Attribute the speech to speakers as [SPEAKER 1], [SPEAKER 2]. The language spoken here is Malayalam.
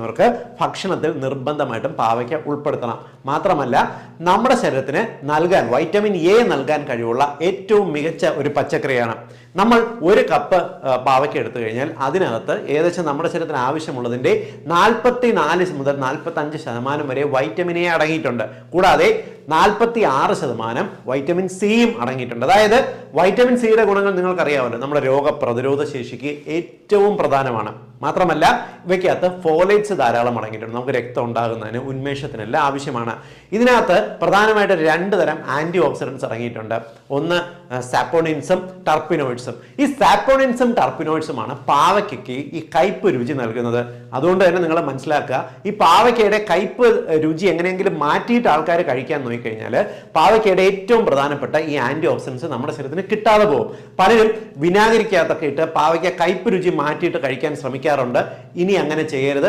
[SPEAKER 1] വർക്ക് ഭക്ഷണത്തിൽ നിർബന്ധമായിട്ടും പാവയ്ക്ക ഉൾപ്പെടുത്തണം. മാത്രമല്ല നമ്മുടെ ശരീരത്തിന് നൽകാൻ വൈറ്റമിൻ എ നൽകാൻ കഴിവുള്ള ഏറ്റവും മികച്ച ഒരു പച്ചക്കറിയാണ്. നമ്മൾ ഒരു കപ്പ് പാവയ്ക്ക എടുത്തു കഴിഞ്ഞാൽ അതിനകത്ത് ഏകദേശം നമ്മുടെ ശരീരത്തിന് ആവശ്യമുള്ളതിൻ്റെ 44 മുതൽ 45% വരെ വൈറ്റമിൻ എ അടങ്ങിയിട്ടുണ്ട്. കൂടാതെ 46% വൈറ്റമിൻ സിയും അടങ്ങിയിട്ടുണ്ട്. അതായത് വൈറ്റമിൻ സിയുടെ ഗുണങ്ങൾ നിങ്ങൾക്കറിയാമല്ലോ, നമ്മുടെ രോഗപ്രതിരോധ ശേഷിക്ക് ഏറ്റവും പ്രധാനമാണ്. മാത്രമല്ല ഇവയ്ക്കകത്ത് ഫോലേറ്റ്സ് ധാരാളം അടങ്ങിയിട്ടുണ്ട്. നമുക്ക് രക്തം ഉണ്ടാകുന്നതിന് ഉന്മേഷത്തിനെല്ലാം ആവശ്യമാണ്. ഇതിനകത്ത് പ്രധാനമായിട്ട് 2 തരം ആന്റി ഓക്സിഡൻസ് അടങ്ങിയിട്ടുണ്ട്. ഒന്ന് സാപ്പോണിൻസും ടർപ്പിനോയിഡ്സും. ഈ സാപ്പോണിൻസും ടർപ്പിനോയിഡ്സുമാണ് പാവയ്ക്കയ്ക്ക് ഈ കയ്പ് രുചി നൽകുന്നത്. അതുകൊണ്ട് തന്നെ നിങ്ങൾ മനസ്സിലാക്കുക, ഈ പാവയ്ക്കയുടെ കയ്പ് രുചി എങ്ങനെയെങ്കിലും മാറ്റിയിട്ട് ആൾക്കാർ കഴിക്കാൻ നോക്കിക്കഴിഞ്ഞാൽ പാവയ്ക്കയുടെ ഏറ്റവും പ്രധാനപ്പെട്ട ഈ ആന്റി ഓക്സിഡൻസ് നമ്മുടെ ശരീരത്തിന് കിട്ടാതെ പോകും. പലരും വിനാഗിരിക്കകത്തൊക്കെ ഇട്ട് പാവയ്ക്ക കയ്പ് രുചി മാറ്റിയിട്ട് കഴിക്കാൻ ശ്രമിക്കാറുണ്ട്. ഇനി അങ്ങനെ ചെയ്യരുത്.